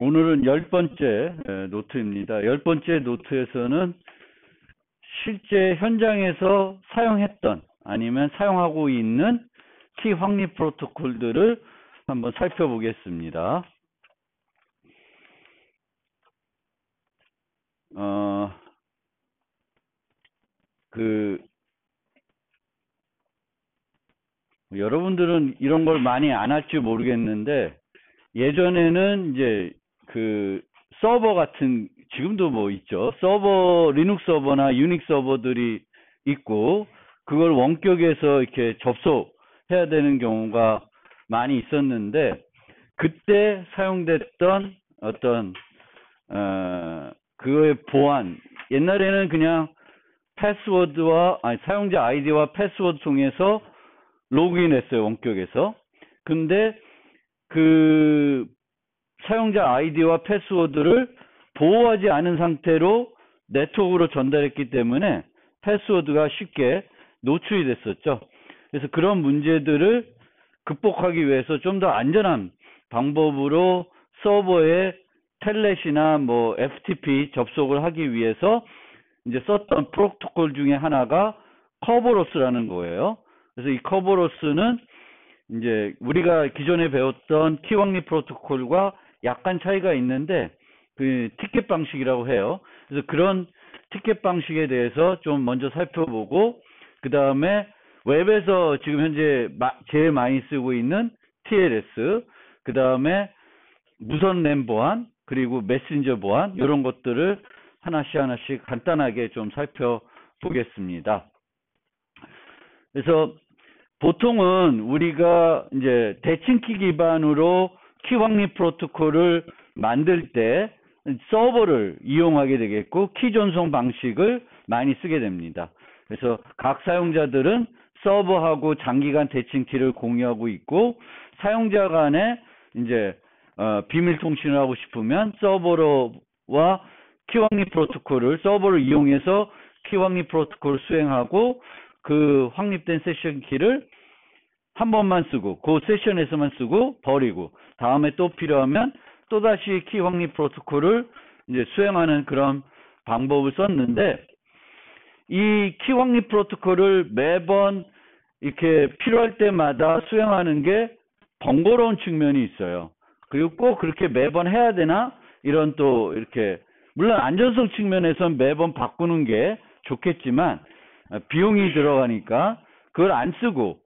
오늘은 10번째 노트입니다. 10번째 노트에서는 실제 현장에서 사용했던 아니면 사용하고 있는 키 확립 프로토콜들을 한번 살펴보겠습니다. 여러분들은 이런 걸 많이 안 할지 모르겠는데, 예전에는 이제 서버 같은, 지금도 뭐 있죠. 서버, 리눅스 서버나 유닉스 서버들이 있고, 그걸 원격에서 이렇게 접속해야 되는 경우가 많이 있었는데, 그때 사용됐던 어떤, 그거의 보안, 옛날에는 그냥 패스워드와, 사용자 아이디와 패스워드 통해서 로그인 했어요, 원격에서. 근데 그 사용자 아이디와 패스워드를 보호하지 않은 상태로 네트워크로 전달했기 때문에 패스워드가 쉽게 노출이 됐었죠. 그래서 그런 문제들을 극복하기 위해서 좀 더 안전한 방법으로 서버에 텔넷이나 뭐 FTP 접속을 하기 위해서 이제 썼던 프로토콜 중에 하나가 커버로스라는 거예요. 그래서 이 커버로스는 이제 우리가 기존에 배웠던 키 확립 프로토콜과 약간 차이가 있는데, 그 티켓 방식이라고 해요. 그래서 그런 티켓 방식에 대해서 좀 먼저 살펴보고, 그 다음에 웹에서 지금 현재 제일 많이 쓰고 있는 TLS, 그 다음에 무선 랜 보안, 그리고 메신저 보안, 이런 것들을 하나씩 간단하게 좀 살펴보겠습니다. 그래서 보통은 우리가 이제 대칭키 기반으로 키 확립 프로토콜을 만들 때 서버를 이용하게 되겠고, 키 전송 방식을 많이 쓰게 됩니다. 그래서 각 사용자들은 서버하고 장기간 대칭키를 공유하고 있고, 사용자 간에 이제 비밀 통신을 하고 싶으면 서버와 키 확립 프로토콜을, 서버를 이용해서 키 확립 프로토콜을 수행하고, 그 확립된 세션 키를 한 번만 쓰고, 그 세션에서만 쓰고 버리고, 다음에 또 필요하면 또다시 키 확립 프로토콜을 이제 수행하는 그런 방법을 썼는데, 이 키 확립 프로토콜을 매번 이렇게 필요할 때마다 수행하는 게 번거로운 측면이 있어요. 그리고 꼭 그렇게 매번 해야 되나? 이런 또 이렇게, 물론 안전성 측면에서는 매번 바꾸는 게 좋겠지만, 비용이 들어가니까 그걸 안 쓰고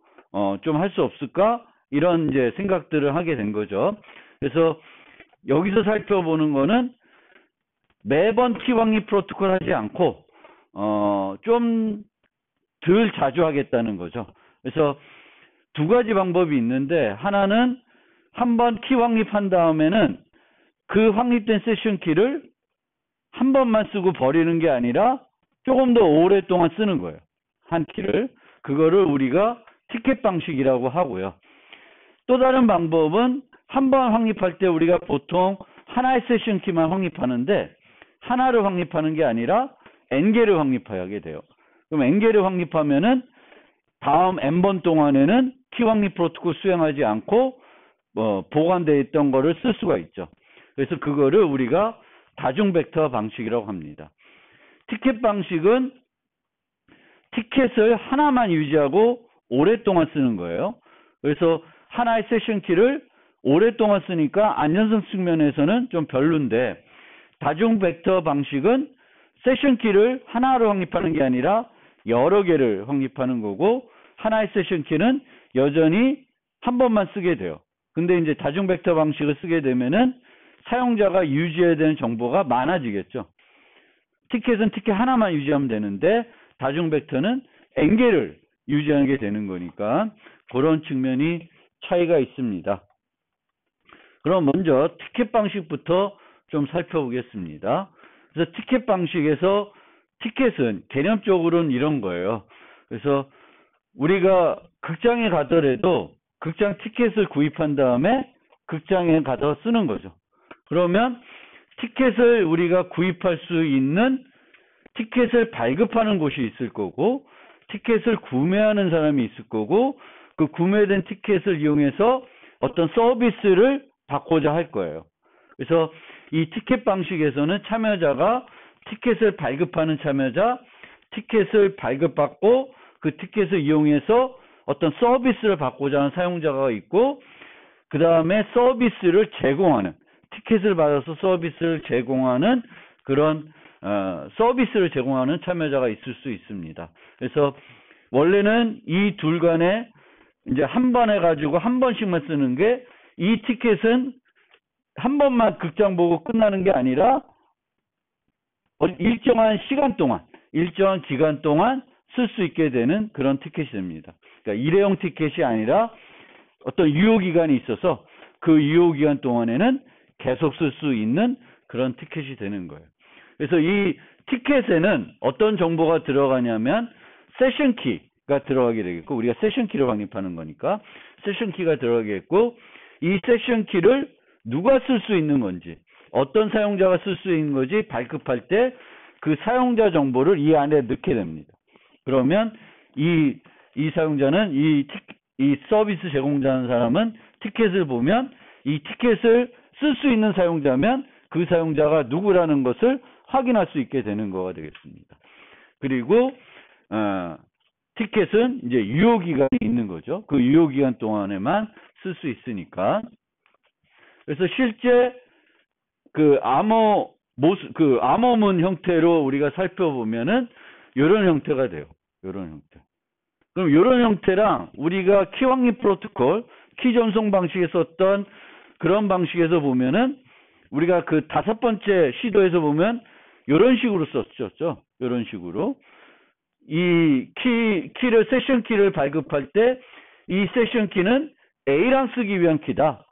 좀 할 수 없을까? 이런 이제 생각들을 하게 된 거죠. 그래서 여기서 살펴보는 거는 매번 키 확립 프로토콜 하지 않고 좀 덜 자주 하겠다는 거죠. 그래서 두 가지 방법이 있는데, 하나는 한번 키 확립한 다음에는 그 확립된 세션 키를 한 번만 쓰고 버리는 게 아니라 조금 더 오랫동안 쓰는 거예요. 한 키를. 그거를 우리가 티켓 방식이라고 하고요. 또 다른 방법은 한 번 확립할 때 우리가 보통 하나의 세션 키만 확립하는데, 하나를 확립하는 게 아니라 n개를 확립하게 돼요. 그럼 n개를 확립하면은 다음 n번 동안에는 키 확립 프로토콜 수행하지 않고 보관되어 있던 거를 쓸 수가 있죠. 그래서 그거를 우리가 다중 벡터 방식이라고 합니다. 티켓 방식은 티켓을 하나만 유지하고 오랫동안 쓰는 거예요. 그래서 하나의 세션 키를 오랫동안 쓰니까 안전성 측면에서는 좀 별론데, 다중 벡터 방식은 세션 키를 하나로 확립하는 게 아니라 여러 개를 확립하는 거고, 하나의 세션 키는 여전히 한 번만 쓰게 돼요. 근데 이제 다중 벡터 방식을 쓰게 되면은 사용자가 유지해야 되는 정보가 많아지겠죠. 티켓은 티켓 하나만 유지하면 되는데, 다중 벡터는 n개를 유지하게 되는 거니까 그런 측면이 차이가 있습니다. 그럼 먼저 티켓 방식부터 좀 살펴보겠습니다. 그래서 티켓 방식에서 티켓은 개념적으로는 이런 거예요. 그래서 우리가 극장에 가더라도 극장 티켓을 구입한 다음에 극장에 가서 쓰는 거죠. 그러면 티켓을 우리가 구입할 수 있는, 티켓을 발급하는 곳이 있을 거고, 티켓을 구매하는 사람이 있을 거고, 그 구매된 티켓을 이용해서 어떤 서비스를 받고자 할 거예요. 그래서 이 티켓 방식에서는 참여자가 티켓을 발급하는 참여자, 티켓을 발급받고 그 티켓을 이용해서 어떤 서비스를 받고자 하는 사용자가 있고, 그 다음에 서비스를 제공하는, 티켓을 받아서 서비스를 제공하는 그런 서비스를 제공하는 참여자가 있을 수 있습니다. 그래서 원래는 이 둘 간에 이제 한 번 해가지고 한 번씩만 쓰는 게, 이 티켓은 한 번만 극장 보고 끝나는 게 아니라 일정한 시간 동안, 일정한 기간 동안 쓸 수 있게 되는 그런 티켓이 됩니다. 그러니까 일회용 티켓이 아니라 어떤 유효기간이 있어서 그 유효기간 동안에는 계속 쓸 수 있는 그런 티켓이 되는 거예요. 그래서 이 티켓에는 어떤 정보가 들어가냐면 세션 키가 들어가게 되겠고, 우리가 세션 키를 확립하는 거니까 세션 키가 들어가겠고, 이 세션 키를 누가 쓸 수 있는 건지, 어떤 사용자가 쓸 수 있는 건지 발급할 때 그 사용자 정보를 이 안에 넣게 됩니다. 그러면 이 사용자는 이 서비스 제공자하는 사람은 티켓을 보면 이 티켓을 쓸 수 있는 사용자면 그 사용자가 누구라는 것을 확인할 수 있게 되는 거가 되겠습니다. 그리고 티켓은 이제 유효기간이 있는 거죠. 그 유효기간 동안에만 쓸 수 있으니까. 그래서 실제 그 암호문 형태로 우리가 살펴보면은 이런 형태가 돼요. 이런 형태. 그럼 이런 형태랑 우리가 키 확립 프로토콜, 키 전송 방식에 썼던 그런 방식에서 보면은 우리가 그 5번째 시도에서 보면 이런 식으로 썼죠. 이런 식으로. 이 키를, 세션 키를 발급할 때 이 세션 키는 A랑 쓰기 위한 키다.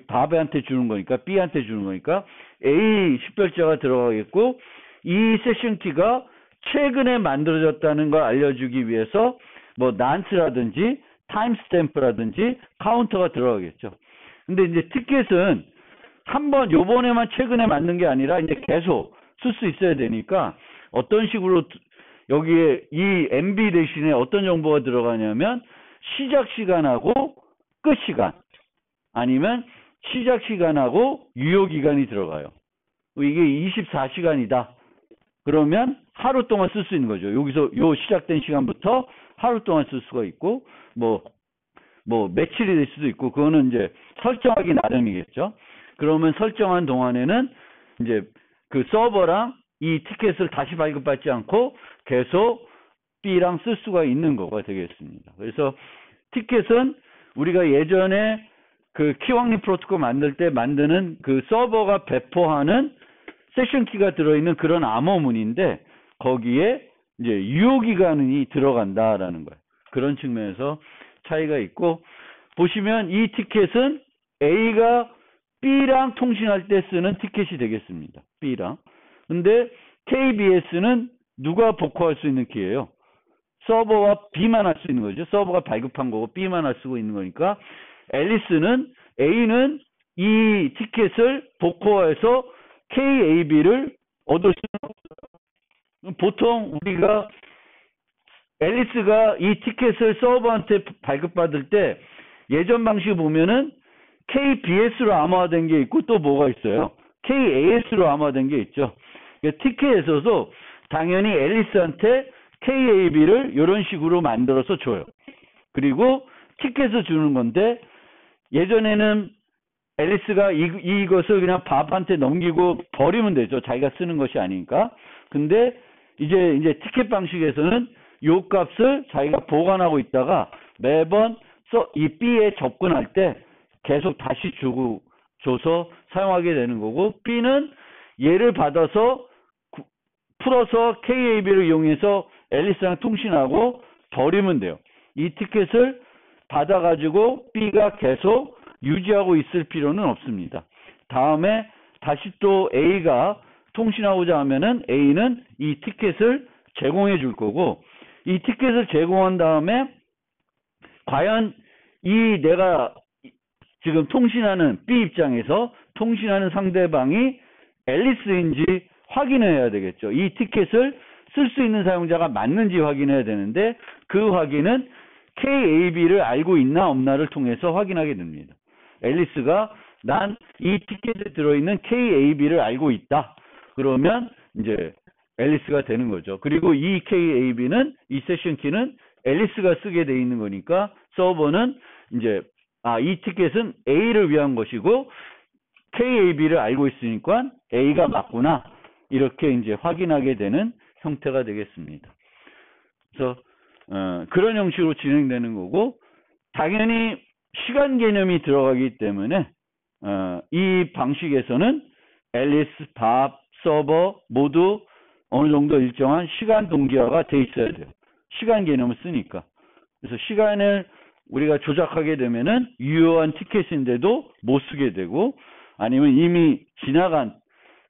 바베한테 주는 거니까, B한테 주는 거니까 A 식별자가 들어가겠고, 이 세션 키가 최근에 만들어졌다는 걸 알려주기 위해서 뭐 난스라든지 타임스탬프라든지 카운터가 들어가겠죠. 근데 이제 티켓은 한번 요번에만 최근에 만든 게 아니라 이제 계속 쓸 수 있어야 되니까 어떤 식으로 여기에 이 MB 대신에 어떤 정보가 들어가냐면 시작 시간하고 끝 시간, 아니면 시작 시간하고 유효 기간이 들어가요. 이게 24시간이다. 그러면 하루 동안 쓸 수 있는 거죠. 여기서 요 시작된 시간부터 하루 동안 쓸 수가 있고, 뭐 며칠이 될 수도 있고, 그거는 이제 설정하기 나름이겠죠. 그러면 설정한 동안에는 이제 그 서버랑 이 티켓을 다시 발급받지 않고 계속 B랑 쓸 수가 있는 거가 되겠습니다. 그래서 티켓은 우리가 예전에 그 키 확립 프로토콜 만들 때 만드는 그 서버가 배포하는 세션 키가 들어있는 그런 암호문인데, 거기에 이제 유효기간이 들어간다라는 거예요. 그런 측면에서 차이가 있고, 보시면 이 티켓은 A가 B랑 통신할 때 쓰는 티켓이 되겠습니다. B랑. 근데 KBS는 누가 복구할 수 있는 키예요? 서버와 B만 할 수 있는 거죠. 서버가 발급한 거고 B만 할 수 있는 거니까, A는 이 티켓을 복구해서 KAB를 얻을 수는 없어요. 보통 우리가 앨리스가 이 티켓을 서버한테 발급받을 때 예전 방식 보면은 KBS로 암호화된 게 있고, 또 뭐가 있어요? KAS로 암호화된 게 있죠. 티켓에서도 당연히 앨리스한테 KAB를 이런 식으로 만들어서 줘요. 그리고 티켓을 주는 건데, 예전에는 앨리스가 이것을 그냥 밥한테 넘기고 버리면 되죠. 자기가 쓰는 것이 아니니까. 근데 이제 티켓 방식에서는 요 값을 자기가 보관하고 있다가 매번 이 B에 접근할 때 계속 다시 줘서 사용하게 되는 거고, B는 얘를 받아서 풀어서 KAB를 이용해서 앨리스랑 통신하고 버리면 돼요. 이 티켓을 받아가지고 B가 계속 유지하고 있을 필요는 없습니다. 다음에 다시 또 A가 통신하고자 하면은 A는 이 티켓을 제공해 줄 거고, 이 티켓을 제공한 다음에 과연 내가 지금 통신하는 B 입장에서 통신하는 상대방이 앨리스인지 확인해야 되겠죠. 이 티켓을 쓸 수 있는 사용자가 맞는지 확인해야 되는데, 그 확인은 KAB를 알고 있나 없나를 통해서 확인하게 됩니다. 앨리스가 난 이 티켓에 들어있는 KAB를 알고 있다. 그러면 이제 앨리스가 되는 거죠. 그리고 이 KAB는 이 세션 키는 앨리스가 쓰게 돼 있는 거니까 서버는 이제 이 티켓은 A를 위한 것이고 KAB를 알고 있으니까 A가 맞구나. 이렇게 이제 확인하게 되는 형태가 되겠습니다. 그래서 그런 형식으로 진행되는 거고, 당연히 시간 개념이 들어가기 때문에 이 방식에서는 앨리스, 밥, 서버 모두 어느 정도 일정한 시간 동기화가 돼 있어야 돼요. 시간 개념을 쓰니까. 그래서 시간을 우리가 조작하게 되면은 유효한 티켓인데도 못 쓰게 되고, 아니면 이미 지나간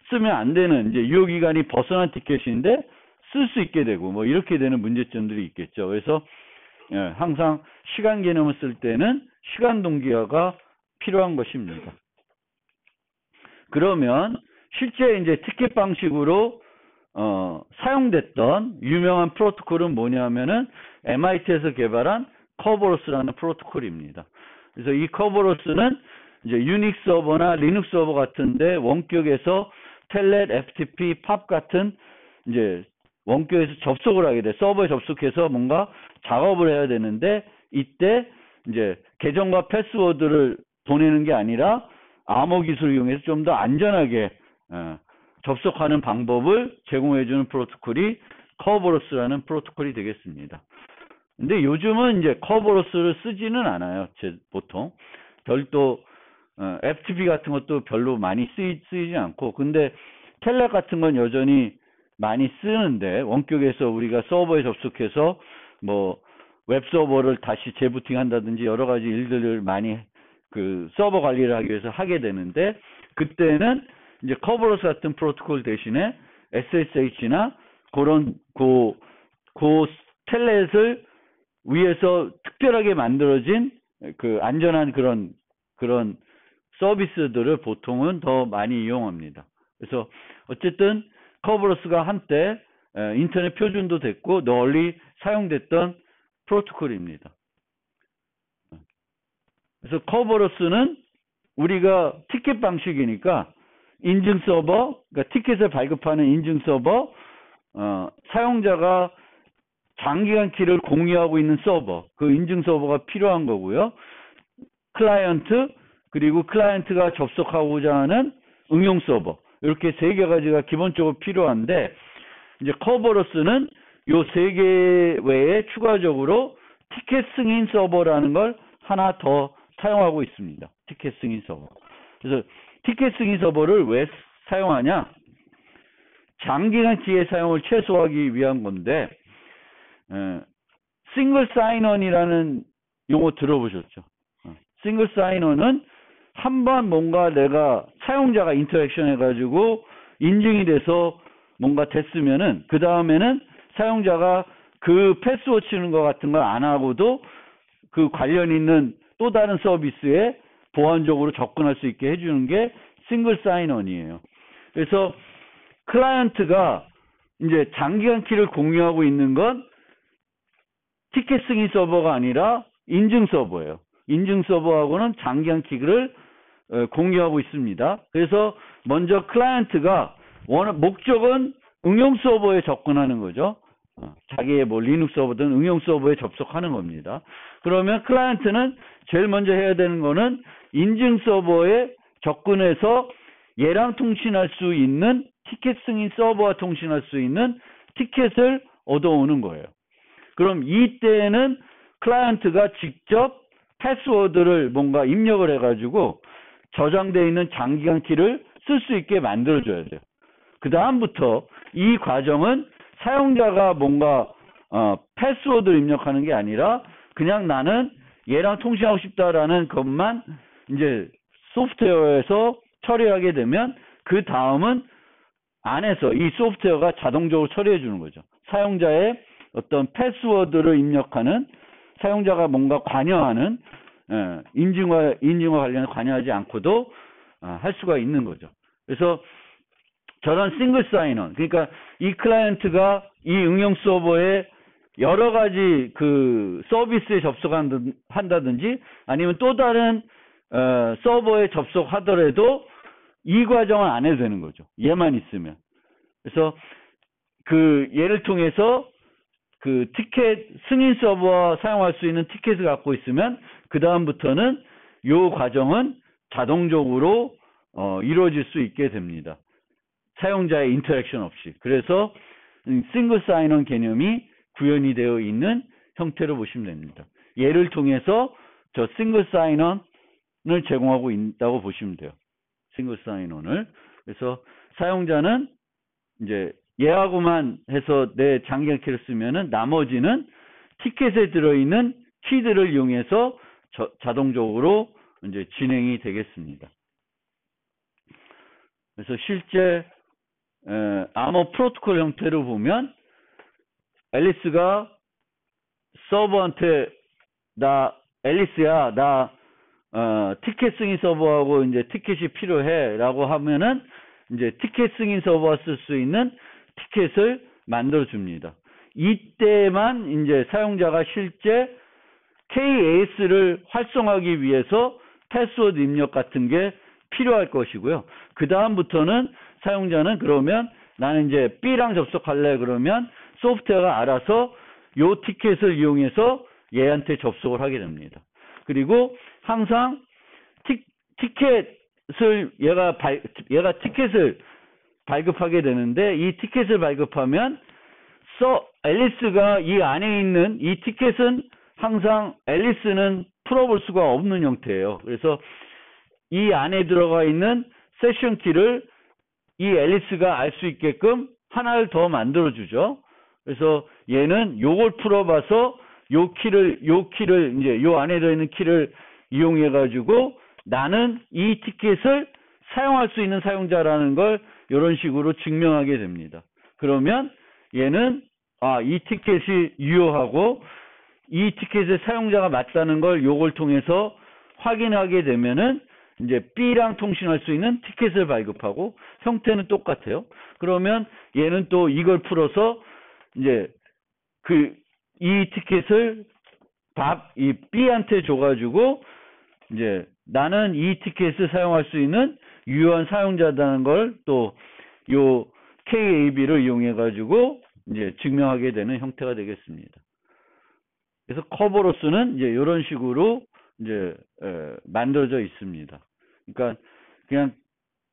쓰면 안 되는 이제 유효 기간이 벗어난 티켓인데 쓸 수 있게 되고 뭐 이렇게 되는 문제점들이 있겠죠. 그래서 항상 시간 개념을 쓸 때는 시간 동기화가 필요한 것입니다. 그러면 실제 이제 티켓 방식으로 사용됐던 유명한 프로토콜은 뭐냐면은 MIT에서 개발한 커버로스라는 프로토콜입니다. 그래서 이 커버로스는 이제 유닉스 서버나 리눅스 서버 같은데 원격에서 텔넷, FTP, 팝 같은 이제 원격에서 접속을 하게 돼. 서버에 접속해서 뭔가 작업을 해야 되는데, 이때 이제 계정과 패스워드를 보내는 게 아니라 암호 기술을 이용해서 좀 더 안전하게 접속하는 방법을 제공해주는 프로토콜이 커버로스라는 프로토콜이 되겠습니다. 근데 요즘은 이제 커버로스를 쓰지는 않아요. 보통 별도 FTP 같은 것도 별로 많이 쓰이지 않고, 근데 텔넷 같은 건 여전히 많이 쓰는데, 원격에서 우리가 서버에 접속해서 뭐 웹서버를 다시 재부팅 한다든지 여러 가지 일들을 많이 그 서버 관리를 하기 위해서 하게 되는데, 그때는 이제 커버로스 같은 프로토콜 대신에 SSH나 그런 텔넷을 위해서 특별하게 만들어진 그 안전한 그런 서비스들을 보통은 더 많이 이용합니다. 그래서 어쨌든 커버로스가 한때 인터넷 표준도 됐고 널리 사용됐던 프로토콜입니다. 그래서 커버로스는 우리가 티켓 방식이니까 인증 서버, 그러니까 티켓을 발급하는 인증 서버, 사용자가 장기간 키를 공유하고 있는 서버, 그 인증 서버가 필요한 거고요. 클라이언트, 그리고 클라이언트가 접속하고자 하는 응용 서버, 이렇게 세 가지가 기본적으로 필요한데, 이제 커버로스는 요 세 개 외에 추가적으로 티켓 승인 서버라는 걸 하나 더 사용하고 있습니다. 티켓 승인 서버. 그래서 티켓 승인 서버를 왜 사용하냐? 장기간 키의 사용을 최소화하기 위한 건데, 싱글 사인원이라는 용어 들어보셨죠? 싱글 사인원은 한번 뭔가 내가 사용자가 인터랙션 해가지고 인증이 돼서 뭔가 됐으면은 그 다음에는 사용자가 그 패스워드 치는 것 같은 걸 안 하고도 그 관련 있는 또 다른 서비스에 보안적으로 접근할 수 있게 해주는 게 싱글 사인원이에요. 그래서 클라이언트가 이제 장기간 키를 공유하고 있는 건 티켓 승인 서버가 아니라 인증 서버예요. 인증 서버하고는 장기간 키를 공유하고 있습니다. 그래서 먼저 클라이언트가 목적은 응용 서버에 접근하는 거죠. 자기의 뭐 리눅스 서버든 응용 서버에 접속하는 겁니다. 그러면 클라이언트는 제일 먼저 해야 되는 거는 인증 서버에 접근해서 얘랑 통신할 수 있는 티켓 승인 서버와 통신할 수 있는 티켓을 얻어오는 거예요. 그럼 이때에는 클라이언트가 직접 패스워드를 뭔가 입력을 해가지고 저장되어 있는 장기간 키를 쓸 수 있게 만들어줘야 돼요. 그 다음부터 이 과정은 사용자가 뭔가 패스워드를 입력하는 게 아니라 그냥 나는 얘랑 통신하고 싶다라는 것만 이제 소프트웨어에서 처리하게 되면 그 다음은 안에서 이 소프트웨어가 자동적으로 처리해 주는 거죠. 사용자의 어떤 패스워드를 입력하는, 사용자가 뭔가 관여하는 인증과 관련해 관여하지 않고도 할 수가 있는 거죠. 그래서 저런 싱글 사인원, 그러니까 이 클라이언트가 이 응용 서버에 여러 가지 그 서비스에 접속한다든지 아니면 또 다른 서버에 접속하더라도 이 과정은 안 해도 되는 거죠. 얘만 있으면. 그래서 그 얘를 통해서 그 티켓 승인 서버 사용할 수 있는 티켓을 갖고 있으면 그 다음부터는 요 과정은 자동적으로 이루어질 수 있게 됩니다. 사용자의 인터랙션 없이. 그래서 싱글 사인온 개념이 구현이 되어 있는 형태로 보시면 됩니다. 얘를 통해서 저 싱글 사인온을 제공하고 있다고 보시면 돼요. 싱글 사인온을. 그래서 사용자는 이제 얘하고만 해서 내 장기간 키를 쓰면은 나머지는 티켓에 들어있는 키들을 이용해서 자동적으로 이제 진행이 되겠습니다. 그래서 실제 암호 프로토콜 형태로 보면 앨리스가 서버한테 앨리스야 나 티켓 승인 서버하고 이제 티켓이 필요해라고 하면은 이제 티켓 승인 서버가 쓸 수 있는 티켓을 만들어 줍니다. 이때만 이제 사용자가 실제 KAS를 활성화하기 위해서 패스워드 입력 같은 게 필요할 것이고요. 그 다음부터는 사용자는 그러면 나는 이제 B랑 접속할래 그러면 소프트웨어가 알아서 요 티켓을 이용해서 얘한테 접속을 하게 됩니다. 그리고 항상 티켓을 얘가 티켓을 발급하게 되는데 이 티켓을 발급하면 앨리스가 이 안에 있는 이 티켓은 항상 앨리스는 풀어볼 수가 없는 형태예요. 그래서 이 안에 들어가 있는 세션 키를 이 앨리스가 알 수 있게끔 하나를 더 만들어 주죠. 그래서 얘는 요걸 풀어봐서 요 키를 이제 요 안에 들어있는 키를 이용해 가지고 나는 이 티켓을 사용할 수 있는 사용자라는 걸 이런 식으로 증명하게 됩니다. 그러면 얘는 이 티켓이 유효하고 이 티켓의 사용자가 맞다는 걸 요걸 통해서 확인하게 되면은 이제 B랑 통신할 수 있는 티켓을 발급하고 형태는 똑같아요. 그러면 얘는 또 이걸 풀어서 이제 이 티켓을 이 B한테 줘가지고 이제 나는 이 티켓을 사용할 수 있는 유효한 사용자라는 걸 또 요 KAB를 이용해 가지고 이제 증명하게 되는 형태가 되겠습니다. 그래서 커버로스는 이제 이런 식으로 이제 만들어져 있습니다. 그러니까 그냥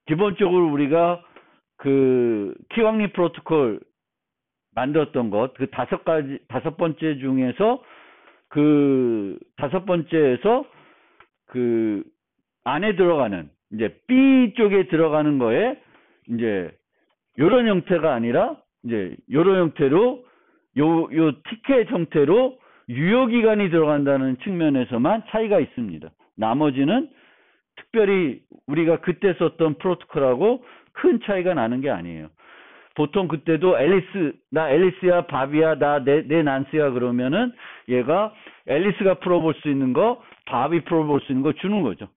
기본적으로 우리가 그 키왕리 프로토콜 만들었던 것 그 다섯 번째 중에서 그 다섯 번째에서 그 안에 들어가는 이제 B 쪽에 들어가는 거에 이제 요런 형태가 아니라 이제 요런 형태로 요 티켓 형태로 유효 기간이 들어간다는 측면에서만 차이가 있습니다. 나머지는 특별히 우리가 그때 썼던 프로토콜하고 큰 차이가 나는 게 아니에요. 보통 그때도 나 앨리스야, 바비야, 내 난스야 그러면은 얘가 앨리스가 풀어볼 수 있는 거, 바비 풀어볼 수 있는 거 주는 거죠.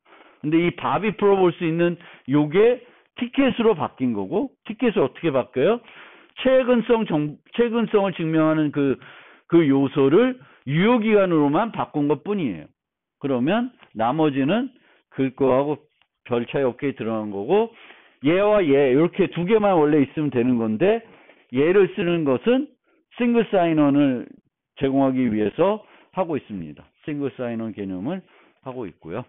근데 이 바비 풀어볼 수 있는 요게 티켓으로 바뀐 거고, 티켓을 어떻게 바뀌어요? 최근성을 증명하는 그 요소를 유효기간으로만 바꾼 것 뿐이에요. 그러면 나머지는 그거하고 별 차이 없게 들어간 거고, 얘와 얘 이렇게 두 개만 원래 있으면 되는 건데 얘를 쓰는 것은 싱글 사인원을 제공하기 위해서 하고 있습니다. 싱글 사인원 개념을 하고 있고요.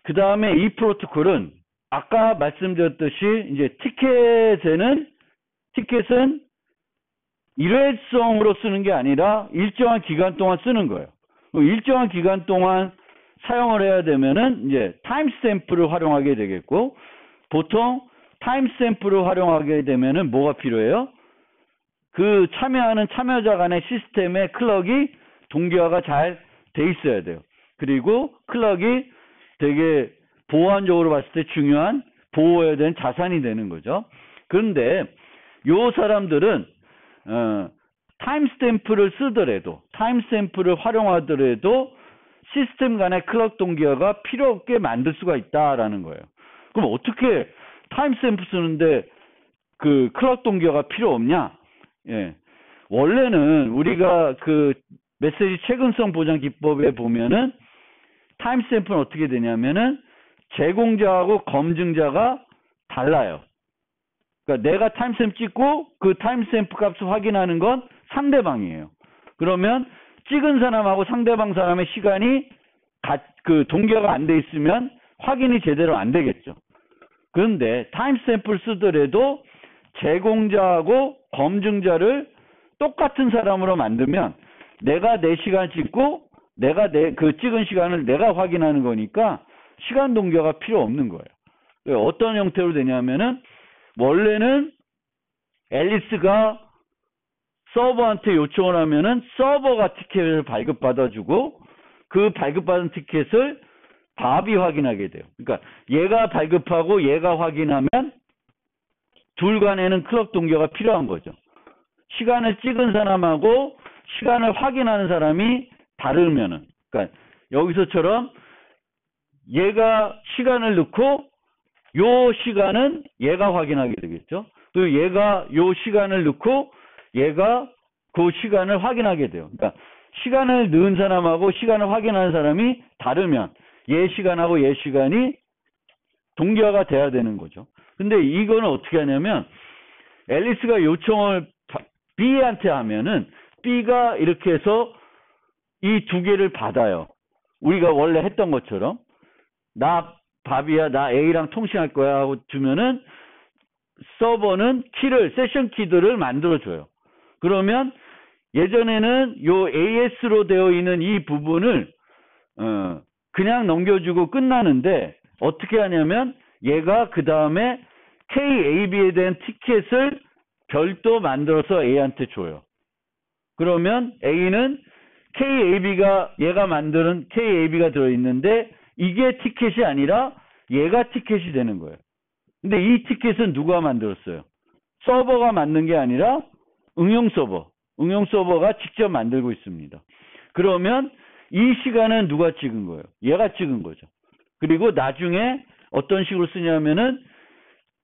그 다음에 이 프로토콜은 아까 말씀드렸듯이 이제 티켓은 일회성으로 쓰는 게 아니라 일정한 기간 동안 쓰는 거예요. 일정한 기간 동안 사용을 해야 되면은 이제 타임스탬프를 활용하게 되겠고, 보통 타임스탬프를 활용하게 되면은 뭐가 필요해요? 그 참여하는 참여자 간의 시스템의 클럭이 동기화가 잘 돼 있어야 돼요. 그리고 클럭이 되게 보안적으로 봤을 때 중요한 보호해야 되는 자산이 되는 거죠. 그런데 요 사람들은 타임스탬프를 쓰더라도, 타임스탬프를 활용하더라도 시스템 간의 클럭 동기화가 필요 없게 만들 수가 있다라는 거예요. 그럼 어떻게 타임스탬프 쓰는데 그 클럭 동기화가 필요 없냐? 예. 원래는 우리가 그 메시지 최근성 보장 기법에 보면은 타임스탬프는 어떻게 되냐면은 제공자하고 검증자가 달라요. 그러니까 내가 타임스탬프 찍고 그 타임스탬프 값을 확인하는 건 상대방이에요. 그러면 찍은 사람하고 상대방 사람의 시간이 동기화가 안 돼 있으면 확인이 제대로 안 되겠죠. 그런데 타임스탬프를 쓰더라도 제공자하고 검증자를 똑같은 사람으로 만들면 내가 내 시간을 찍고 내가 그 찍은 시간을 내가 확인하는 거니까 시간 동기화가 필요 없는 거예요. 어떤 형태로 되냐면은 원래는 앨리스가 서버한테 요청을 하면은 서버가 티켓을 발급받아주고 그 발급받은 티켓을 밥이 확인하게 돼요. 그러니까 얘가 발급하고 얘가 확인하면 둘 간에는 클럭 동기화가 필요한 거죠. 시간을 찍은 사람하고 시간을 확인하는 사람이 다르면은, 그러니까 여기서처럼 얘가 시간을 넣고 요 시간은 얘가 확인하게 되겠죠. 그리고 얘가 요 시간을 넣고 얘가 그 시간을 확인하게 돼요. 그러니까 시간을 넣은 사람하고 시간을 확인하는 사람이 다르면 얘 시간하고 얘 시간이 동기화가 돼야 되는 거죠. 근데 이거는 어떻게 하냐면 앨리스가 요청을 B한테 하면은 B가 이렇게 해서 이 두 개를 받아요. 우리가 원래 했던 것처럼 나 밥이야 나 A랑 통신할 거야 하고 주면은 서버는 세션 키들을 만들어줘요. 그러면 예전에는 요 AS로 되어 있는 이 부분을 그냥 넘겨주고 끝나는데 어떻게 하냐면 얘가 그 다음에 KAB에 대한 티켓을 별도 만들어서 A한테 줘요. 그러면 A는 KAB가 얘가 만드는 KAB가 들어있는데 이게 티켓이 아니라 얘가 티켓이 되는 거예요. 근데 이 티켓은 누가 만들었어요? 서버가 만든 게 아니라 응용 서버가 직접 만들고 있습니다. 그러면 이 시간은 누가 찍은 거예요? 얘가 찍은 거죠. 그리고 나중에 어떤 식으로 쓰냐면은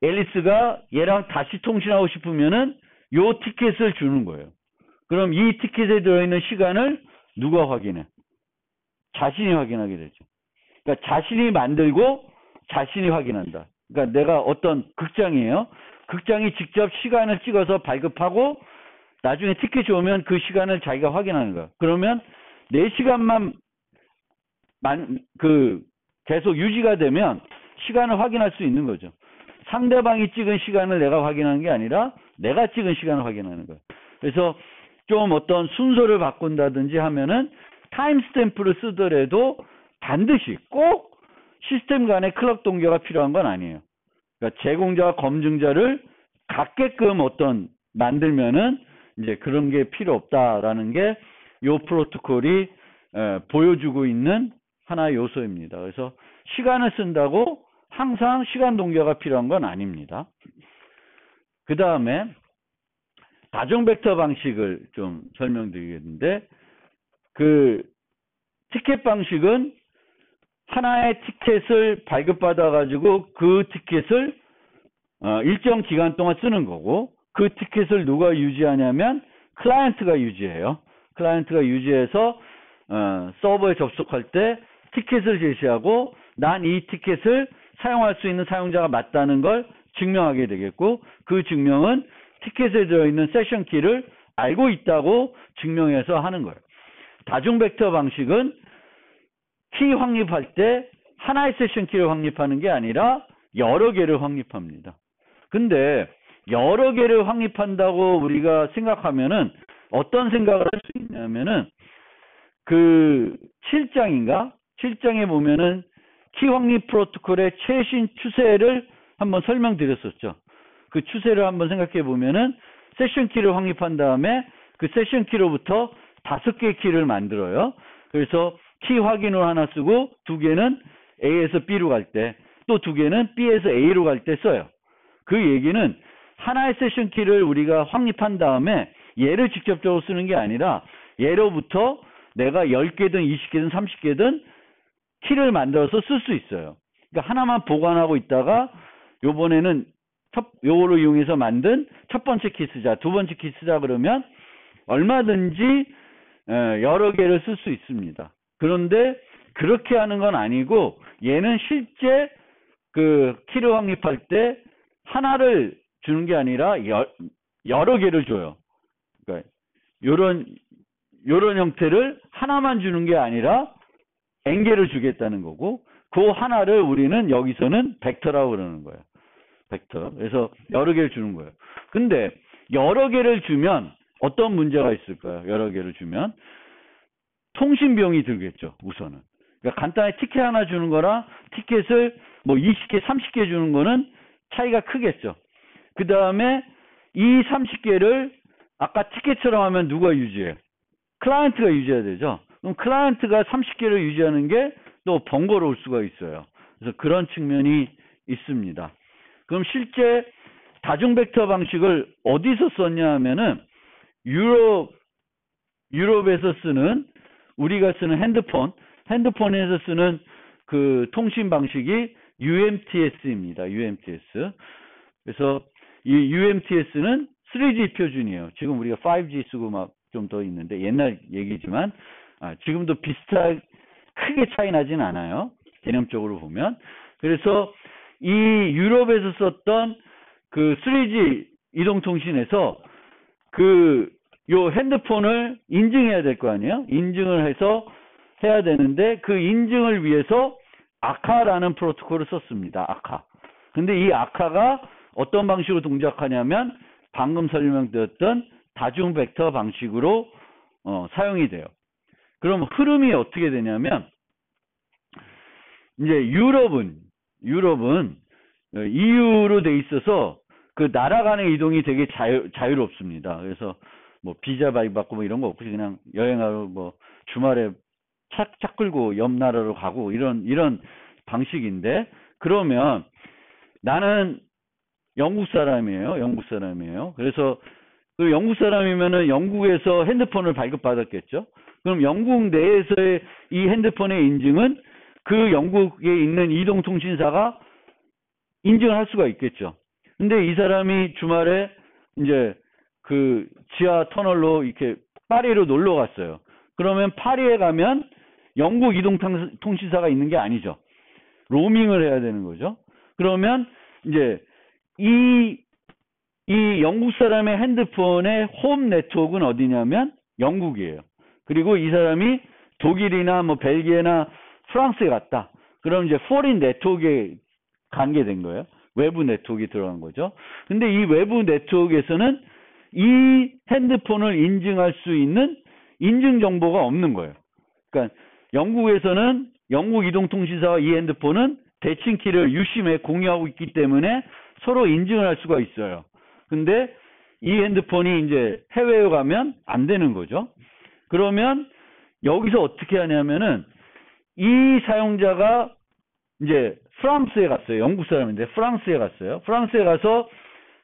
앨리스가 얘랑 다시 통신하고 싶으면은 요 티켓을 주는 거예요. 그럼 이 티켓에 들어있는 시간을 누가 확인해? 자신이 확인하게 되죠. 그러니까 자신이 만들고 자신이 확인한다. 그러니까 내가 어떤 극장이에요. 극장이 직접 시간을 찍어서 발급하고 나중에 티켓이 오면 그 시간을 자기가 확인하는 거야. 그러면 4시간만 계속 유지가 되면 시간을 확인할 수 있는 거죠. 상대방이 찍은 시간을 내가 확인하는 게 아니라 내가 찍은 시간을 확인하는 거예요. 그래서 좀 어떤 순서를 바꾼다든지 하면은 타임스탬프를 쓰더라도 반드시 꼭 시스템 간의 클럭 동기화가 필요한 건 아니에요. 그러니까 제공자와 검증자를 같게끔 만들면은 이제 그런 게 필요 없다라는 게 요 프로토콜이 보여주고 있는 하나의 요소입니다. 그래서 시간을 쓴다고 항상 시간 동기화가 필요한 건 아닙니다. 그 다음에 다중 벡터 방식을 좀 설명드리겠는데 그 티켓 방식은 하나의 티켓을 발급받아 가지고 그 티켓을 일정 기간 동안 쓰는 거고 그 티켓을 누가 유지하냐면 클라이언트가 유지해요. 클라이언트가 유지해서 서버에 접속할 때 티켓을 제시하고 난 이 티켓을 사용할 수 있는 사용자가 맞다는 걸 증명하게 되겠고 그 증명은 티켓에 들어있는 세션 키를 알고 있다고 증명해서 하는 거예요. 다중 벡터 방식은 키 확립할 때 하나의 세션 키를 확립하는 게 아니라 여러 개를 확립합니다. 근데 여러 개를 확립한다고 우리가 생각하면은 어떤 생각을 할 수 있냐면은 그 7장에 보면은 키 확립 프로토콜의 최신 추세를 한번 설명드렸었죠. 그 추세를 한번 생각해 보면은 세션 키를 확립한 다음에 그 세션 키로부터 5개의 키를 만들어요. 그래서 키 확인을 하나 쓰고 2개는 A에서 B로 갈 때 또 2개는 B에서 A로 갈 때 써요. 그 얘기는 하나의 세션 키를 우리가 확립한 다음에 얘를 직접적으로 쓰는 게 아니라 얘로부터 내가 10개든 20개든 30개든 키를 만들어서 쓸 수 있어요. 그러니까 하나만 보관하고 있다가 요번에는 요거를 이용해서 만든 첫 번째 키 쓰자, 두 번째 키 쓰자 그러면 얼마든지 여러 개를 쓸 수 있습니다. 그런데 그렇게 하는 건 아니고 얘는 실제 그 키를 확립할 때 하나를 주는 게 아니라 여러 개를 줘요. 그러니까 요런 형태를 하나만 주는 게 아니라 n개를 주겠다는 거고, 그 하나를 우리는 여기서는 벡터라고 그러는 거예요. 벡터. 그래서 여러 개를 주는 거예요. 근데 여러 개를 주면 어떤 문제가 있을까요? 여러 개를 주면 통신 비용이 들겠죠, 우선은. 그러니까 간단히 티켓 하나 주는 거랑 티켓을 뭐 20개, 30개 주는 거는 차이가 크겠죠. 그 다음에 이 30개를 아까 티켓처럼 하면 누가 유지해요? 클라이언트가 유지해야 되죠. 그럼 클라이언트가 30개를 유지하는 게 또 번거로울 수가 있어요. 그래서 그런 측면이 있습니다. 그럼 실제 다중 벡터 방식을 어디서 썼냐 하면은 유럽에서 쓰는, 우리가 쓰는 핸드폰에서 쓰는 그 통신 방식이 UMTS입니다. UMTS. 그래서 이 UMTS는 3G 표준이에요. 지금 우리가 5G 쓰고 막 좀 더 있는데 옛날 얘기지만 지금도 비슷하게 크게 차이 나진 않아요. 개념적으로 보면. 그래서 이 유럽에서 썼던 그 3G 이동통신에서 요 핸드폰을 인증해야 될 거 아니에요? 인증을 해서 해야 되는데 그 인증을 위해서 아카라는 프로토콜을 썼습니다. 아카. 근데 이 아카가 어떤 방식으로 동작하냐면 방금 설명드렸던 다중 벡터 방식으로 사용이 돼요. 그럼 흐름이 어떻게 되냐면 이제 유럽은 EU로 돼 있어서 그 나라 간의 이동이 되게 자유롭습니다. 그래서 뭐 비자 발급받고 뭐 이런 거 없이 그냥 여행하러 뭐 주말에 차 끌고 옆 나라로 가고 이런 방식인데, 그러면 나는 영국 사람이에요. 그래서 그 영국 사람이면은 영국에서 핸드폰을 발급받았겠죠. 그럼 영국 내에서의 이 핸드폰의 인증은 그 영국에 있는 이동통신사가 인증을 할 수가 있겠죠. 근데 이 사람이 주말에 이제 그 지하 터널로 이렇게 파리로 놀러 갔어요. 그러면 파리에 가면 영국 이동통신사가 있는 게 아니죠. 로밍을 해야 되는 거죠. 그러면 이제 이 영국 사람의 핸드폰의 홈 네트워크는 어디냐면 영국이에요. 그리고 이 사람이 독일이나 뭐 벨기에나 프랑스에 갔다. 그럼 이제 포린 네트워크에 간게 된 거예요. 외부 네트워크에 들어간 거죠. 근데 이 외부 네트워크에서는 이 핸드폰을 인증할 수 있는 인증 정보가 없는 거예요. 그러니까 영국에서는 영국 이동통신사와 이 핸드폰은 대칭키를 유심에 공유하고 있기 때문에 서로 인증을 할 수가 있어요. 근데 이 핸드폰이 이제 해외에 가면 안 되는 거죠. 그러면 여기서 어떻게 하냐면은 이 사용자가 이제 프랑스에 갔어요. 영국 사람인데 프랑스에 갔어요. 프랑스에 가서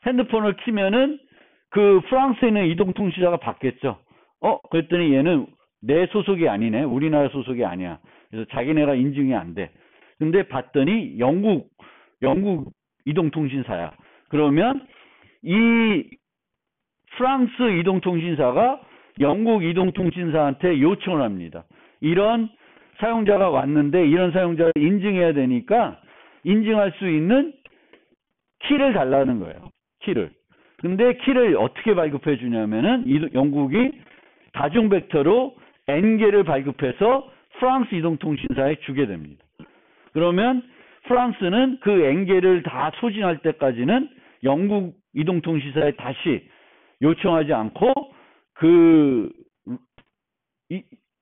핸드폰을 키면은 그 프랑스에 있는 이동통신사가 받겠죠. 그랬더니 얘는 내 소속이 아니네. 우리나라 소속이 아니야. 그래서 자기네가 인증이 안 돼. 근데 봤더니 영국 이동통신사야. 그러면 이 프랑스 이동통신사가 영국 이동통신사한테 요청을 합니다. 이런 사용자가 왔는데 이런 사용자를 인증해야 되니까 인증할 수 있는 키를 달라는 거예요. 키를. 근데 키를 어떻게 발급해 주냐면은 영국이 다중 벡터로 n개를 발급해서 프랑스 이동통신사에 주게 됩니다. 그러면 프랑스는 그 n개를 다 소진할 때까지는 영국 이동통신사에 다시 요청하지 않고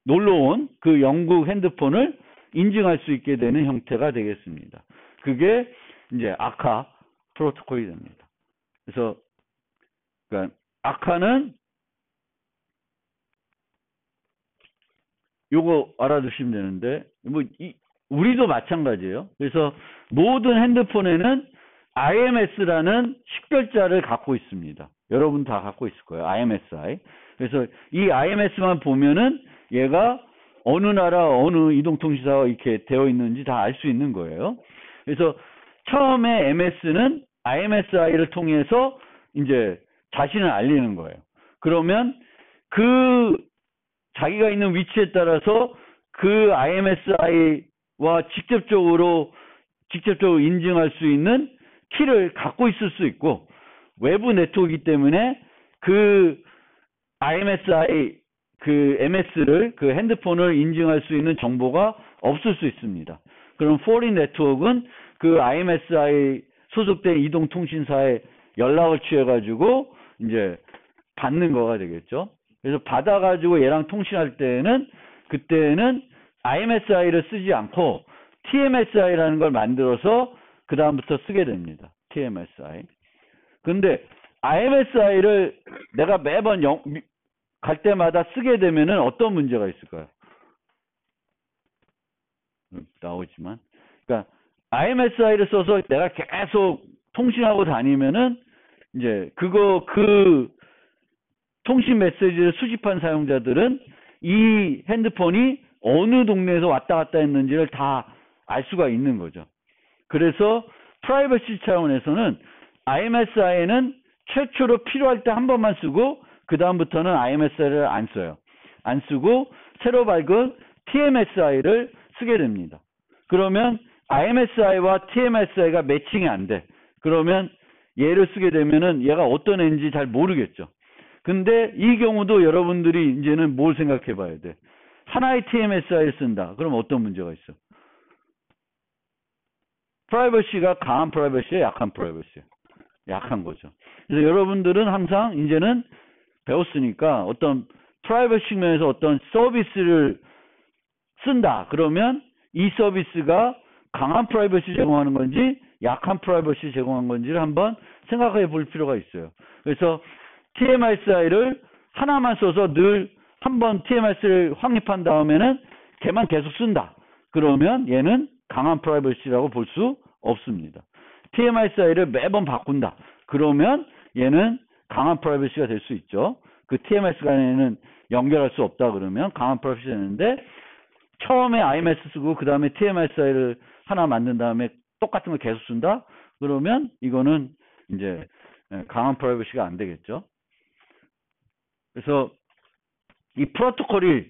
놀러온 그 영국 핸드폰을 인증할 수 있게 되는 형태가 되겠습니다. 그게 이제 아카 프로토콜이 됩니다. 그래서 그러니까 아카는 요거 알아두시면 되는데 우리도 마찬가지예요. 그래서 모든 핸드폰에는 IMS라는 식별자를 갖고 있습니다. 여러분 다 갖고 있을 거예요. IMSI. 그래서 이 IMS만 보면은 얘가 어느 나라 어느 이동통신사가 이렇게 되어 있는지 다 알 수 있는 거예요. 그래서 처음에 MS는 IMSI를 통해서 이제 자신을 알리는 거예요. 그러면 자기가 있는 위치에 따라서 그 IMSI와 직접적으로 인증할 수 있는 키를 갖고 있을 수 있고, 외부 네트워크이기 때문에 그 IMSI 그 MS를 그 핸드폰을 인증할 수 있는 정보가 없을 수 있습니다. 그럼 포린 네트워크는 그 IMSI 소속된 이동통신사에 연락을 취해가지고 이제 받는 거가 되겠죠. 그래서 받아가지고 얘랑 통신할 때는 그때는 IMSI를 쓰지 않고 TMSI라는 걸 만들어서 그 다음부터 쓰게 됩니다. TMSI. 근데 IMSI를 내가 매번 갈 때마다 쓰게 되면은 어떤 문제가 있을까요? 나오지만. 그러니까 IMSI를 써서 내가 계속 통신하고 다니면은 이제 그 통신 메시지를 수집한 사용자들은 이 핸드폰이 어느 동네에서 왔다 갔다 했는지를 다 알 수가 있는 거죠. 그래서 프라이버시 차원에서는 IMSI는 최초로 필요할 때 한 번만 쓰고 그 다음부터는 IMSI를 안 써요. 안 쓰고 새로 밝은 TMSI를 쓰게 됩니다. 그러면 IMSI와 TMSI가 매칭이 안 돼. 그러면 얘를 쓰게 되면은 얘가 어떤 애인지 잘 모르겠죠. 근데 이 경우도 여러분들이 이제는 뭘 생각해 봐야 돼. 하나의 TMSI를 쓴다. 그럼 어떤 문제가 있어? 프라이버시가 강한 프라이버시에 약한 프라이버시에 약한 거죠. 그래서 여러분들은 항상 이제는 배웠으니까 어떤 프라이버시 면에서 어떤 서비스를 쓴다. 그러면 이 서비스가 강한 프라이버시 제공하는 건지 약한 프라이버시 제공하는 건지를 한번 생각해 볼 필요가 있어요. 그래서 TMSI를 하나만 써서 늘 한번 TMS를 확립한 다음에는 걔만 계속 쓴다. 그러면 얘는 강한 프라이버시라고 볼 수 없습니다. TMSI를 매번 바꾼다. 그러면 얘는 강한 프라이버시가 될 수 있죠. 그 TMS 간에는 연결할 수 없다 그러면 강한 프라이버시가 되는데, 처음에 IMS 쓰고 그 다음에 TMSI를 하나 만든 다음에 똑같은 걸 계속 쓴다? 그러면 이거는 이제 강한 프라이버시가 안 되겠죠. 그래서 이 프로토콜이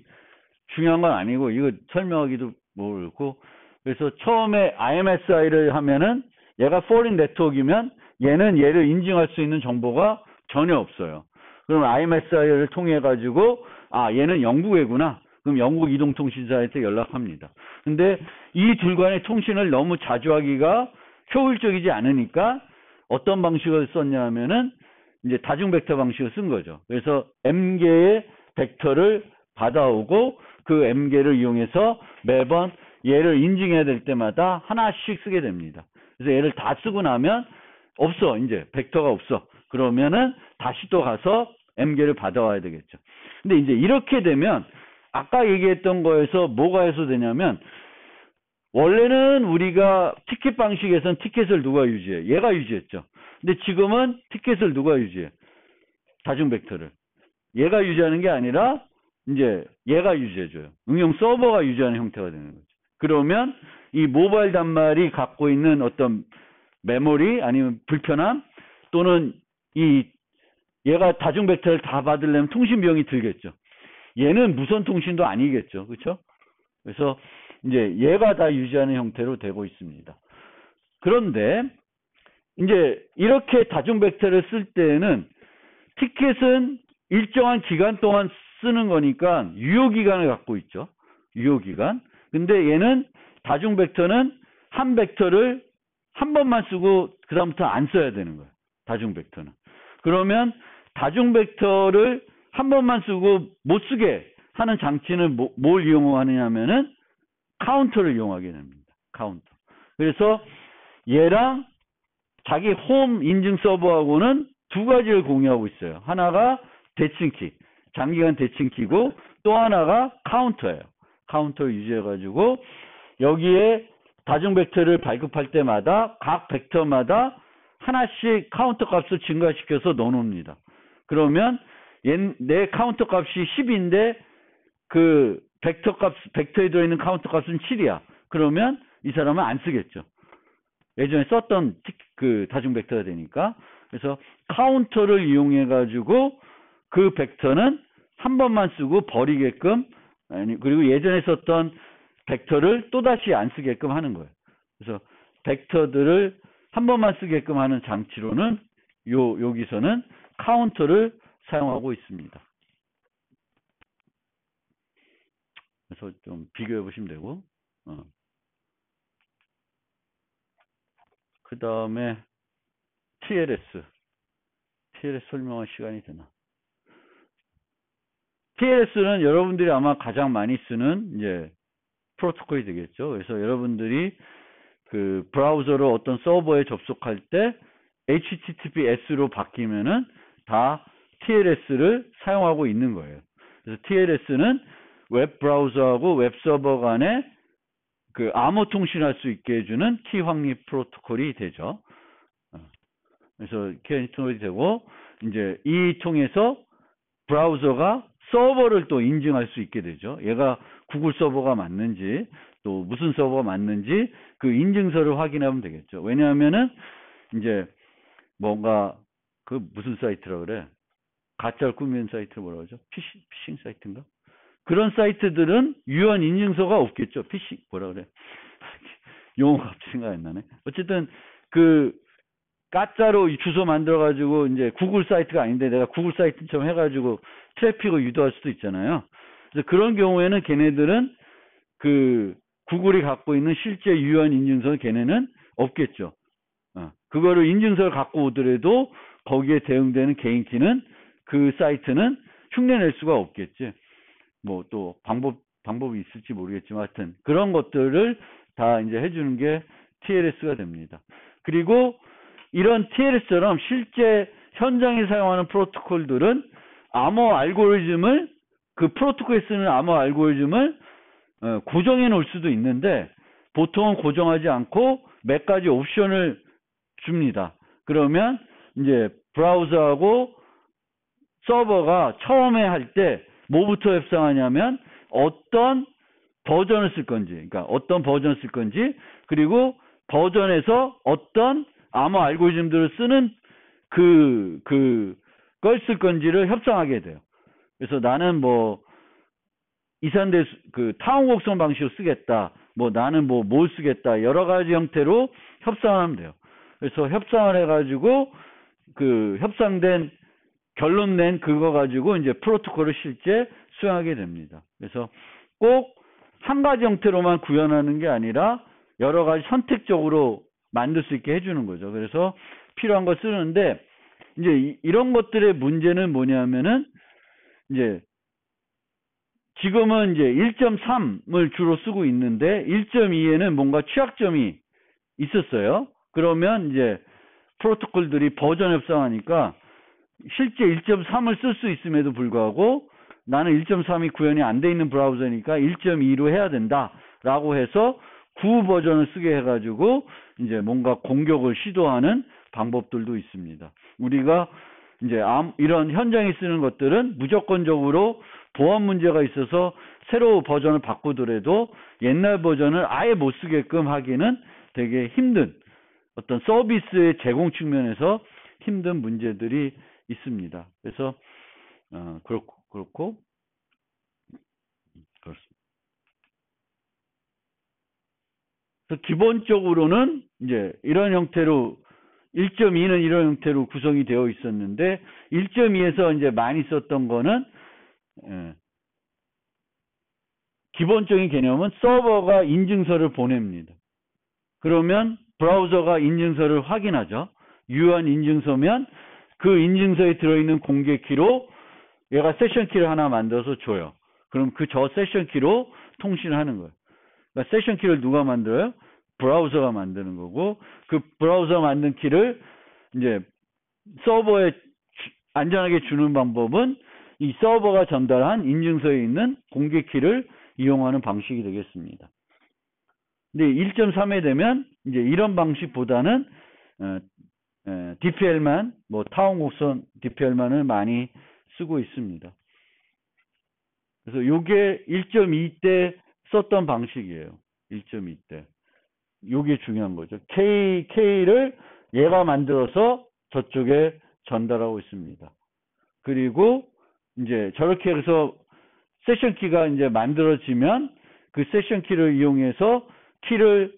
중요한 건 아니고 이거 설명하기도 모르고, 그래서 처음에 IMSI를 하면은 얘가 foreign 네트워크이면 얘는 얘를 인증할 수 있는 정보가 전혀 없어요. 그럼 IMSI를 통해 가지고 얘는 영국애구나. 그럼 영국 이동통신사한테 연락합니다. 근데 이 둘 간의 통신을 너무 자주 하기가 효율적이지 않으니까 어떤 방식을 썼냐 하면은 이제 다중 벡터 방식을 쓴 거죠. 그래서 M개의 벡터를 받아오고 그 M개를 이용해서 매번 얘를 인증해야 될 때마다 하나씩 쓰게 됩니다. 그래서 얘를 다 쓰고 나면 없어. 이제 벡터가 없어. 그러면은 다시 또 가서 M개를 받아와야 되겠죠. 근데 이제 이렇게 되면 아까 얘기했던 거에서 뭐가 해소되냐면, 원래는 우리가 티켓 방식에선 티켓을 누가 유지해? 얘가 유지했죠. 근데 지금은 티켓을 누가 유지해? 다중 벡터를. 얘가 유지하는 게 아니라 이제 얘가 유지해줘요. 응용 서버가 유지하는 형태가 되는 거죠. 그러면 이 모바일 단말이 갖고 있는 어떤 메모리 아니면 불편함, 또는 얘가 다중 벡터를 다 받으려면 통신 비용이 들겠죠. 얘는 무선 통신도 아니겠죠. 그렇죠? 그래서 이제 얘가 다 유지하는 형태로 되고 있습니다. 그런데 이제 이렇게 다중 벡터를 쓸 때는 티켓은 일정한 기간 동안 쓰는 거니까 유효 기간을 갖고 있죠. 유효 기간. 근데 얘는 다중 벡터는 한 벡터를 한 번만 쓰고 그 다음부터 안 써야 되는 거예요. 다중 벡터는. 그러면 다중 벡터를 한 번만 쓰고 못 쓰게 하는 장치는 뭘 이용하느냐 하면은 카운터를 이용하게 됩니다. 카운터. 그래서 얘랑 자기 홈 인증 서버하고는 두 가지를 공유하고 있어요. 하나가 대칭키, 장기간 대칭키고, 또 하나가 카운터예요. 카운터를 유지해가지고 여기에 다중 벡터를 발급할 때마다 각 벡터마다 하나씩 카운터 값을 증가시켜서 넣어놓습니다. 그러면 내 카운터 값이 10인데 그 벡터에 들어있는 카운터 값은 7이야. 그러면 이 사람은 안 쓰겠죠. 예전에 썼던 그 다중 벡터가 되니까. 그래서 카운터를 이용해 가지고 그 벡터는 한 번만 쓰고 버리게끔, 그리고 예전에 썼던 벡터를 또다시 안 쓰게끔 하는 거예요. 그래서 벡터들을 한 번만 쓰게끔 하는 장치로는 여기서는 카운터를 사용하고 있습니다. 그래서 좀 비교해 보시면 되고, 그 다음에 TLS 설명할 시간이 되나? TLS는 여러분들이 아마 가장 많이 쓰는 이제 프로토콜이 되겠죠. 그래서 여러분들이 그 브라우저로 어떤 서버에 접속할 때 HTTPS로 바뀌면은 다 TLS를 사용하고 있는 거예요. 그래서 TLS는 웹 브라우저하고 웹 서버 간에 그 암호 통신할 수 있게 해주는 키 확립 프로토콜이 되죠. 그래서 키 확립 프로토콜이 되고, 이제 이 통해서 브라우저가 서버를 또 인증할 수 있게 되죠. 얘가 구글 서버가 맞는지, 또 무슨 서버가 맞는지 그 인증서를 확인하면 되겠죠. 왜냐하면은 이제 뭔가 그 무슨 사이트라 그래? 가짜를 꾸미는 사이트 뭐라고 하죠? 피싱 사이트인가? 그런 사이트들은 유효한 인증서가 없겠죠. 피싱 뭐라 그래? 용어가 갑자기 생각이 안 나네. 어쨌든 그 가짜로 주소 만들어 가지고 이제 구글 사이트가 아닌데 내가 구글 사이트처럼 해가지고 트래픽을 유도할 수도 있잖아요. 그래서 그런 경우에는 걔네들은 그 구글이 갖고 있는 실제 유효한 인증서는 걔네는 없겠죠. 그거를 인증서를 갖고 오더라도 거기에 대응되는 개인키는 그 사이트는 흉내낼 수가 없겠지. 뭐 또 방법이 있을지 모르겠지만 하여튼 그런 것들을 다 이제 해주는 게 TLS가 됩니다. 그리고 이런 TLS처럼 실제 현장에 사용하는 프로토콜들은 암호 알고리즘을 그 프로토콜에 쓰는 암호 알고리즘을 고정해 놓을 수도 있는데 보통은 고정하지 않고 몇 가지 옵션을 줍니다. 그러면 이제 브라우저하고 서버가 처음에 할 때 뭐부터 협상하냐면 어떤 버전을 쓸 건지, 그러니까 어떤 버전을 쓸 건지, 그리고 버전에서 어떤 암호 알고리즘들을 쓰는 그걸 쓸 건지를 협상하게 돼요. 그래서 나는 뭐 이산대 그 타운곡선 방식으로 쓰겠다. 뭐 나는 뭘 쓰겠다. 여러 가지 형태로 협상하면 돼요. 그래서 협상을 해가지고 그 협상된 결론 낸 그거 가지고 이제 프로토콜을 실제 수행하게 됩니다. 그래서 꼭 한 가지 형태로만 구현하는 게 아니라 여러 가지 선택적으로 만들 수 있게 해주는 거죠. 그래서 필요한 거 쓰는데 이제 이런 것들의 문제는 뭐냐면은 이제 지금은 이제 1.3을 주로 쓰고 있는데 1.2에는 뭔가 취약점이 있었어요. 그러면 이제 프로토콜들이 버전 협상하니까 실제 1.3을 쓸 수 있음에도 불구하고 나는 1.3이 구현이 안 돼 있는 브라우저니까 1.2로 해야 된다라고 해서 구 버전을 쓰게 해가지고 이제 뭔가 공격을 시도하는 방법들도 있습니다. 우리가 이제 이런 현장에 쓰는 것들은 무조건적으로 보안 문제가 있어서 새로 버전을 바꾸더라도 옛날 버전을 아예 못 쓰게끔 하기는 되게 힘든 어떤 서비스의 제공 측면에서 힘든 문제들이 있습니다. 그래서 그렇고 그렇습니다. 그래서 기본적으로는 이제 이런 형태로 1.2는 이런 형태로 구성이 되어 있었는데 1.2에서 이제 많이 썼던 거는 기본적인 개념은 서버가 인증서를 보냅니다. 그러면 브라우저가 인증서를 확인하죠. 유효한 인증서면 그 인증서에 들어있는 공개키로 얘가 세션 키를 하나 만들어서 줘요. 그럼 저 세션 키로 통신을 하는 거예요. 그러니까 세션 키를 누가 만들어요? 브라우저가 만드는 거고 그 브라우저 만든 키를 이제 서버에 안전하게 주는 방법은 이 서버가 전달한 인증서에 있는 공개 키를 이용하는 방식이 되겠습니다. 근데 1.3에 되면 이제 이런 방식보다는 DPL만 뭐 타운곡선 DPL만을 많이 쓰고 있습니다. 그래서 요게 1.2 때 썼던 방식이에요. 1.2 때. 요게 중요한 거죠. K를 얘가 만들어서 저쪽에 전달하고 있습니다. 그리고 이제 저렇게 해서 세션 키가 이제 만들어지면 그 세션 키를 이용해서 키를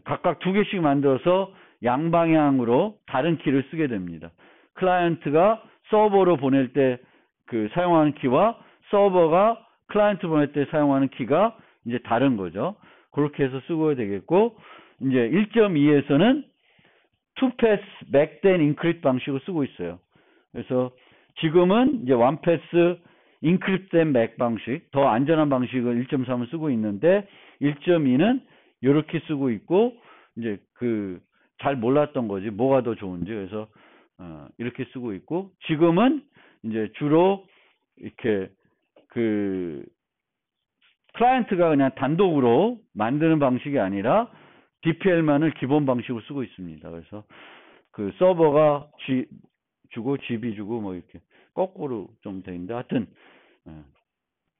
각각 2개씩 만들어서 양방향으로 다른 키를 쓰게 됩니다. 클라이언트가 서버로 보낼 때 그 사용하는 키와 서버가 클라이언트 보낼 때 사용하는 키가 이제 다른 거죠. 그렇게 해서 쓰고 되겠고, 이제 1.2에서는 two pass backend encrypt 방식을 쓰고 있어요. 그래서 지금은 이제 one pass encrypt된 back 방식, 더 안전한 방식을 1.3을 쓰고 있는데 1.2는 이렇게 쓰고 있고, 이제 그 잘 몰랐던 거지 뭐가 더 좋은지. 그래서 이렇게 쓰고 있고, 지금은 이제 주로 이렇게 그 클라이언트가 그냥 단독으로 만드는 방식이 아니라 DPL만을 기본 방식으로 쓰고 있습니다. 그래서 그 서버가 G 주고 GB 주고 뭐 이렇게 거꾸로 좀 돼 있는데 하여튼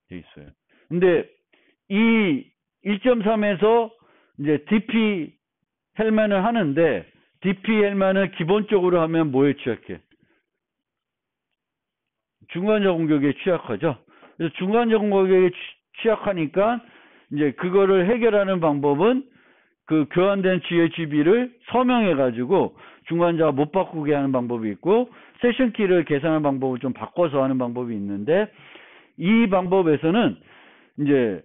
돼 있어요. 근데 이 1.3에서 이제 DP 헬만을 하는데, DP 헬만을 기본적으로 하면 뭐에 취약해? 중간자 공격에 취약하죠. 그래서 중간자 공격에 취약하니까 이제 그거를 해결하는 방법은 그 교환된 GHB를 서명해 가지고 중간자가 못 바꾸게 하는 방법이 있고, 세션 키를 계산하는 방법을 좀 바꿔서 하는 방법이 있는데, 이 방법에서는 이제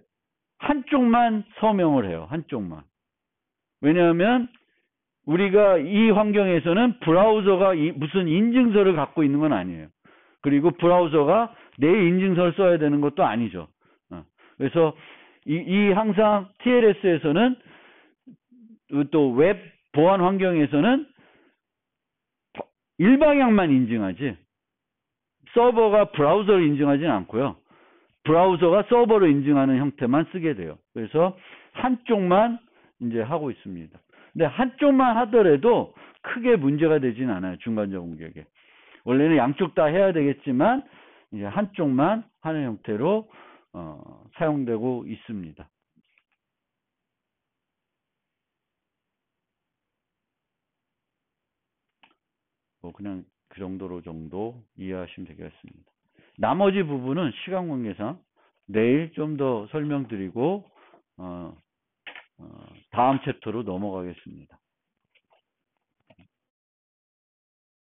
한쪽만 서명을 해요. 한쪽만. 왜냐하면 우리가 이 환경에서는 브라우저가 무슨 인증서를 갖고 있는 건 아니에요. 그리고 브라우저가 내 인증서를 써야 되는 것도 아니죠. 그래서 이 항상 TLS에서는 또 웹 보안 환경에서는 일방향만 인증하지, 서버가 브라우저를 인증하지는 않고요. 브라우저가 서버를 인증하는 형태만 쓰게 돼요. 그래서 한쪽만 이제 하고 있습니다. 근데 한쪽만 하더라도 크게 문제가 되진 않아요. 중간자 공격에. 원래는 양쪽 다 해야 되겠지만 이제 한쪽만 하는 형태로 사용되고 있습니다. 뭐 그냥 그 정도 이해하시면 되겠습니다. 나머지 부분은 시간 관계상 내일 좀 더 설명드리고 다음 챕터로 넘어가겠습니다.